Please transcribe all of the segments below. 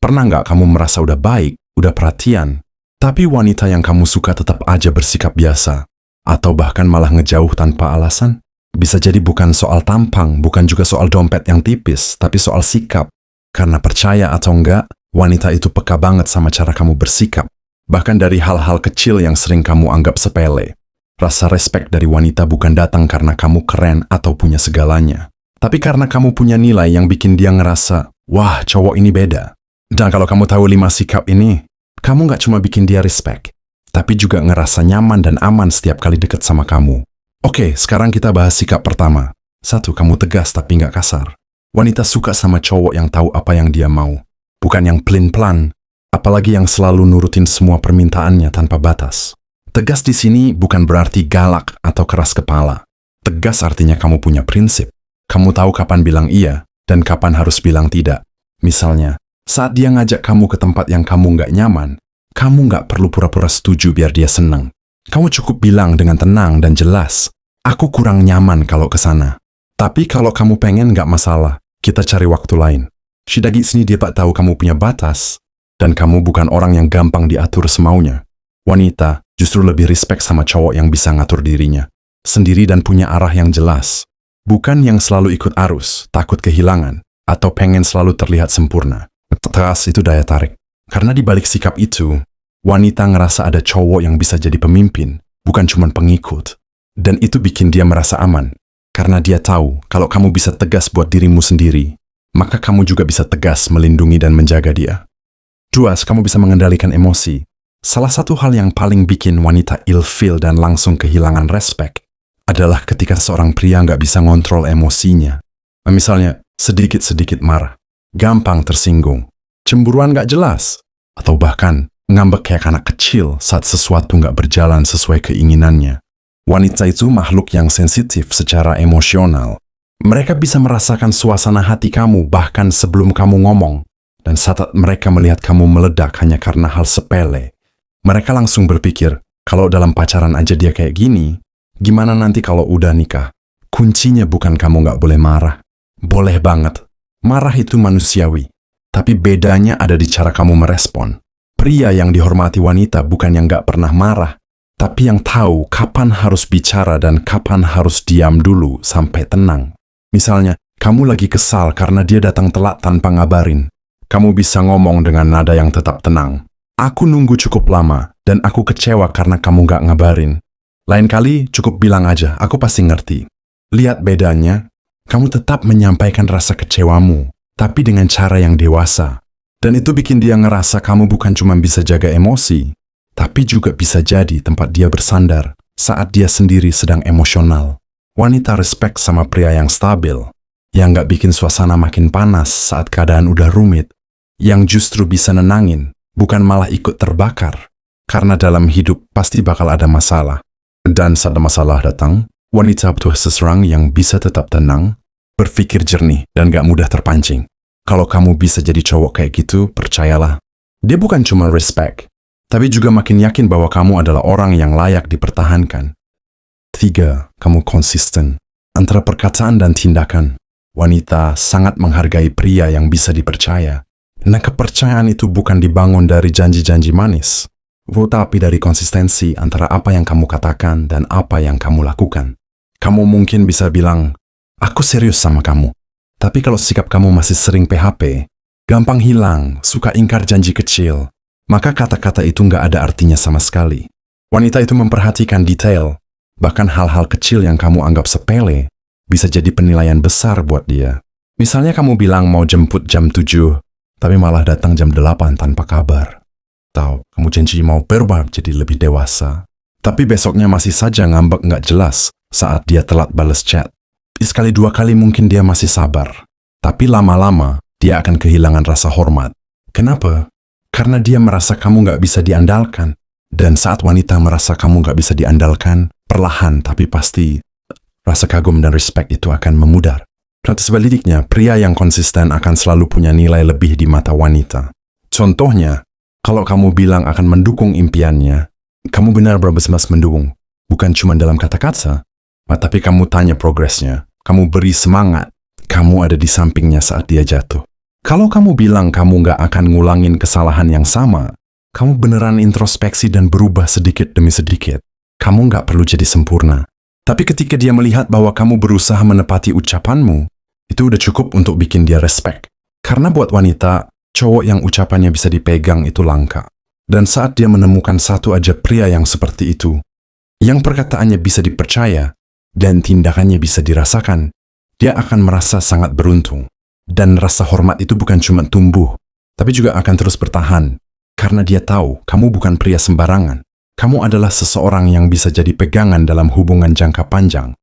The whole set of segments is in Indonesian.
Pernah nggak kamu merasa udah baik, udah perhatian, tapi wanita yang kamu suka tetap aja bersikap biasa, atau bahkan malah ngejauh tanpa alasan? Bisa jadi bukan soal tampang, bukan juga soal dompet yang tipis, tapi soal sikap. Karena percaya atau enggak, wanita itu peka banget sama cara kamu bersikap. Bahkan dari hal-hal kecil yang sering kamu anggap sepele. Rasa respek dari wanita bukan datang karena kamu keren atau punya segalanya. Tapi karena kamu punya nilai yang bikin dia ngerasa, wah, cowok ini beda. Dan kalau kamu tahu 5 sikap ini, kamu nggak cuma bikin dia respect, tapi juga ngerasa nyaman dan aman setiap kali deket sama kamu. Oke, sekarang kita bahas sikap pertama. 1, kamu tegas tapi nggak kasar. Wanita suka sama cowok yang tahu apa yang dia mau. Bukan yang pelin-pelan, apalagi yang selalu nurutin semua permintaannya tanpa batas. Tegas di sini bukan berarti galak atau keras kepala. Tegas artinya kamu punya prinsip. Kamu tahu kapan bilang iya dan kapan harus bilang tidak. Misalnya, saat dia ngajak kamu ke tempat yang kamu nggak nyaman, kamu nggak perlu pura-pura setuju biar dia senang. Kamu cukup bilang dengan tenang dan jelas, aku kurang nyaman kalau ke sana. Tapi kalau kamu pengen nggak masalah, kita cari waktu lain. Shidagi sini dia tahu kamu punya batas, dan kamu bukan orang yang gampang diatur semaunya. Wanita justru lebih respect sama cowok yang bisa ngatur dirinya, sendiri dan punya arah yang jelas. Bukan yang selalu ikut arus, takut kehilangan, atau pengen selalu terlihat sempurna. Tegas itu daya tarik. Karena di balik sikap itu, wanita ngerasa ada cowok yang bisa jadi pemimpin, bukan cuma pengikut. Dan itu bikin dia merasa aman. Karena dia tahu kalau kamu bisa tegas buat dirimu sendiri, maka kamu juga bisa tegas melindungi dan menjaga dia. 2, kamu bisa mengendalikan emosi. Salah satu hal yang paling bikin wanita ilfeel dan langsung kehilangan respect adalah ketika seorang pria nggak bisa ngontrol emosinya. Misalnya, sedikit-sedikit marah, gampang tersinggung, cemburuan nggak jelas, atau bahkan ngambek kayak anak kecil saat sesuatu nggak berjalan sesuai keinginannya. Wanita itu makhluk yang sensitif secara emosional. Mereka bisa merasakan suasana hati kamu bahkan sebelum kamu ngomong. Dan saat mereka melihat kamu meledak hanya karena hal sepele, mereka langsung berpikir, kalau dalam pacaran aja dia kayak gini, gimana nanti kalau udah nikah? Kuncinya bukan kamu nggak boleh marah. Boleh banget. Marah itu manusiawi. Tapi bedanya ada di cara kamu merespon. Pria yang dihormati wanita bukan yang nggak pernah marah, tapi yang tahu kapan harus bicara dan kapan harus diam dulu sampai tenang. Misalnya, kamu lagi kesal karena dia datang telat tanpa ngabarin. Kamu bisa ngomong dengan nada yang tetap tenang. Aku nunggu cukup lama, dan aku kecewa karena kamu nggak ngabarin. Lain kali cukup bilang aja, aku pasti ngerti. Lihat bedanya, kamu tetap menyampaikan rasa kecewamu, tapi dengan cara yang dewasa. Dan itu bikin dia ngerasa kamu bukan cuma bisa jaga emosi, tapi juga bisa jadi tempat dia bersandar saat dia sendiri sedang emosional. Wanita respect sama pria yang stabil, yang nggak bikin suasana makin panas saat keadaan udah rumit, yang justru bisa nenangin, bukan malah ikut terbakar. Karena dalam hidup pasti bakal ada masalah. Dan saat masalah datang, wanita butuh seseorang yang bisa tetap tenang, berpikir jernih, dan gak mudah terpancing. Kalau kamu bisa jadi cowok kayak gitu, percayalah. Dia bukan cuma respect, tapi juga makin yakin bahwa kamu adalah orang yang layak dipertahankan. 3, kamu konsisten. Antara perkataan dan tindakan, wanita sangat menghargai pria yang bisa dipercaya. Nah, kepercayaan itu bukan dibangun dari janji-janji manis, tapi dari konsistensi antara apa yang kamu katakan dan apa yang kamu lakukan. Kamu mungkin bisa bilang, aku serius sama kamu. Tapi kalau sikap kamu masih sering PHP, gampang hilang, suka ingkar janji kecil, maka kata-kata itu nggak ada artinya sama sekali. Wanita itu memperhatikan detail, bahkan hal-hal kecil yang kamu anggap sepele, bisa jadi penilaian besar buat dia. Misalnya kamu bilang mau jemput jam 7, tapi malah datang jam 8 tanpa kabar. Atau kamu janji mau berubah jadi lebih dewasa, tapi besoknya masih saja ngambek nggak jelas saat dia telat balas chat. Sekali 2 kali mungkin dia masih sabar, tapi lama-lama dia akan kehilangan rasa hormat. Kenapa? Karena dia merasa kamu nggak bisa diandalkan. Dan saat wanita merasa kamu nggak bisa diandalkan, perlahan tapi pasti, rasa kagum dan respect itu akan memudar. Dan sebaliknya, pria yang konsisten akan selalu punya nilai lebih di mata wanita. Contohnya, kalau kamu bilang akan mendukung impiannya, kamu benar benar mendukung. Bukan cuma dalam kata-kata, tapi kamu tanya progresnya, kamu beri semangat, kamu ada di sampingnya saat dia jatuh. Kalau kamu bilang kamu nggak akan ngulangin kesalahan yang sama, kamu beneran introspeksi dan berubah sedikit demi sedikit. Kamu nggak perlu jadi sempurna. Tapi ketika dia melihat bahwa kamu berusaha menepati ucapanmu, itu udah cukup untuk bikin dia respect. Karena buat wanita, cowok yang ucapannya bisa dipegang itu langka. Dan saat dia menemukan satu aja pria yang seperti itu, yang perkataannya bisa dipercaya, dan tindakannya bisa dirasakan, dia akan merasa sangat beruntung. Dan rasa hormat itu bukan cuma tumbuh, tapi juga akan terus bertahan. Karena dia tahu kamu bukan pria sembarangan. Kamu adalah seseorang yang bisa jadi pegangan dalam hubungan jangka panjang.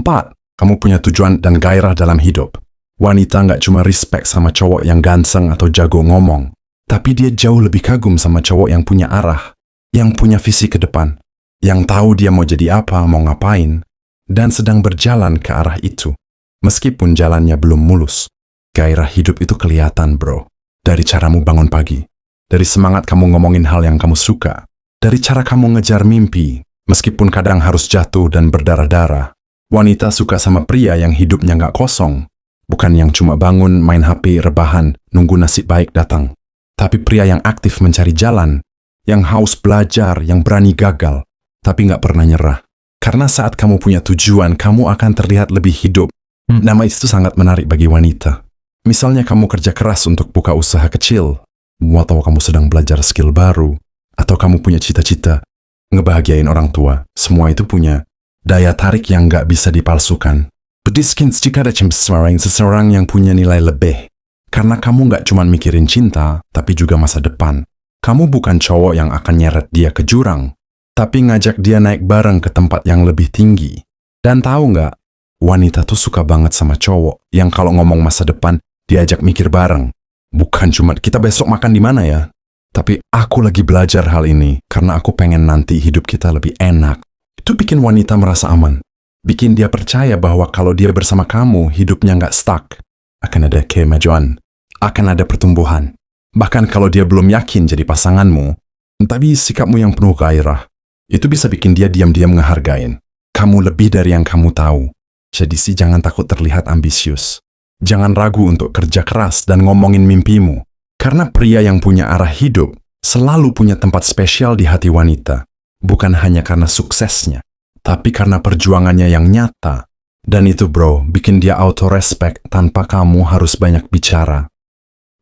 4. Kamu punya tujuan dan gairah dalam hidup. Wanita nggak cuma respect sama cowok yang ganteng atau jago ngomong, tapi dia jauh lebih kagum sama cowok yang punya arah, yang punya visi ke depan, yang tahu dia mau jadi apa, mau ngapain, dan sedang berjalan ke arah itu. Meskipun jalannya belum mulus. Gairah hidup itu kelihatan, bro. Dari caramu bangun pagi. Dari semangat kamu ngomongin hal yang kamu suka. Dari cara kamu ngejar mimpi, meskipun kadang harus jatuh dan berdarah-darah. Wanita suka sama pria yang hidupnya nggak kosong. Bukan yang cuma bangun, main HP, rebahan, nunggu nasib baik datang. Tapi pria yang aktif mencari jalan, yang haus belajar, yang berani gagal, tapi nggak pernah nyerah. Karena saat kamu punya tujuan, kamu akan terlihat lebih hidup. Nama itu sangat menarik bagi wanita. Misalnya kamu kerja keras untuk buka usaha kecil, atau kamu sedang belajar skill baru, atau kamu punya cita-cita, ngebahagiain orang tua, semua itu punya daya tarik yang nggak bisa dipalsukan. Pediskin jika ada seseorang yang punya nilai lebih. Karena kamu nggak cuma mikirin cinta, tapi juga masa depan. Kamu bukan cowok yang akan nyeret dia ke jurang, tapi ngajak dia naik bareng ke tempat yang lebih tinggi. Dan tahu nggak, wanita tuh suka banget sama cowok yang kalau ngomong masa depan, diajak mikir bareng. Bukan cuma kita besok makan di mana ya, tapi aku lagi belajar hal ini karena aku pengen nanti hidup kita lebih enak. Itu bikin wanita merasa aman. Bikin dia percaya bahwa kalau dia bersama kamu, hidupnya nggak stuck. Akan ada kemajuan, akan ada pertumbuhan. Bahkan kalau dia belum yakin jadi pasanganmu, tapi sikapmu yang penuh gairah, itu bisa bikin dia diam-diam ngehargain. Kamu lebih dari yang kamu tahu. Jadi sih jangan takut terlihat ambisius. Jangan ragu untuk kerja keras dan ngomongin mimpimu. Karena pria yang punya arah hidup selalu punya tempat spesial di hati wanita. Bukan hanya karena suksesnya, tapi karena perjuangannya yang nyata. Dan itu bro, bikin dia auto-respect tanpa kamu harus banyak bicara.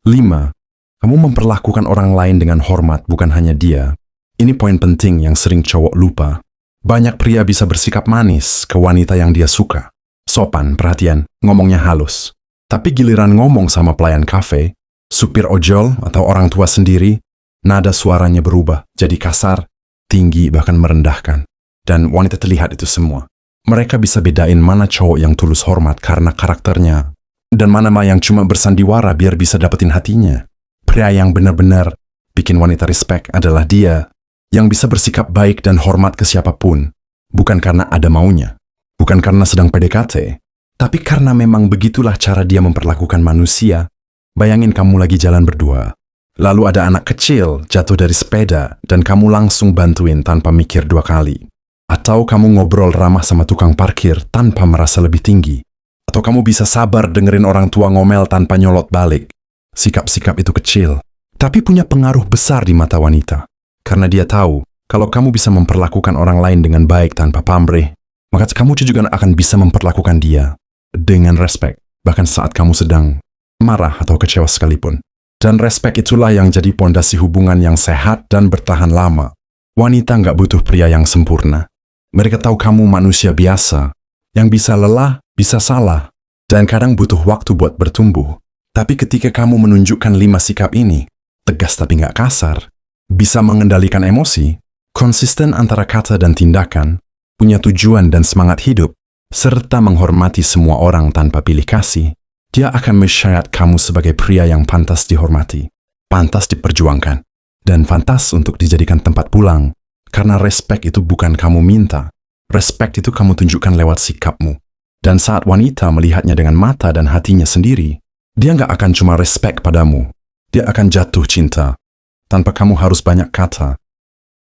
5. Kamu memperlakukan orang lain dengan hormat, bukan hanya dia. Ini poin penting yang sering cowok lupa. Banyak pria bisa bersikap manis ke wanita yang dia suka. Sopan, perhatian, ngomongnya halus. Tapi giliran ngomong sama pelayan kafe, supir ojol atau orang tua sendiri, nada suaranya berubah jadi kasar, tinggi, bahkan merendahkan. Dan wanita terlihat itu semua. Mereka bisa bedain mana cowok yang tulus hormat karena karakternya, dan mana yang cuma bersandiwara biar bisa dapetin hatinya. Pria yang benar-benar bikin wanita respect adalah dia yang bisa bersikap baik dan hormat ke siapapun, bukan karena ada maunya, bukan karena sedang PDKT, tapi karena memang begitulah cara dia memperlakukan manusia. Bayangin kamu lagi jalan berdua, lalu ada anak kecil jatuh dari sepeda dan kamu langsung bantuin tanpa mikir dua kali. Atau kamu ngobrol ramah sama tukang parkir tanpa merasa lebih tinggi. Atau kamu bisa sabar dengerin orang tua ngomel tanpa nyolot balik. Sikap-sikap itu kecil, tapi punya pengaruh besar di mata wanita. Karena dia tahu, kalau kamu bisa memperlakukan orang lain dengan baik tanpa pamrih, maka kamu juga akan bisa memperlakukan dia dengan respect, bahkan saat kamu sedang marah atau kecewa sekalipun. Dan respect itulah yang jadi pondasi hubungan yang sehat dan bertahan lama. Wanita nggak butuh pria yang sempurna. Mereka tahu kamu manusia biasa, yang bisa lelah, bisa salah, dan kadang butuh waktu buat bertumbuh. Tapi ketika kamu menunjukkan 5 sikap ini, tegas tapi nggak kasar, bisa mengendalikan emosi, konsisten antara kata dan tindakan, punya tujuan dan semangat hidup, serta menghormati semua orang tanpa pilih kasih, dia akan mensyarat kamu sebagai pria yang pantas dihormati, pantas diperjuangkan, dan pantas untuk dijadikan tempat pulang. Karena respect itu bukan kamu minta, respect itu kamu tunjukkan lewat sikapmu. Dan saat wanita melihatnya dengan mata dan hatinya sendiri, dia nggak akan cuma respect padamu, dia akan jatuh cinta. Tanpa kamu harus banyak kata,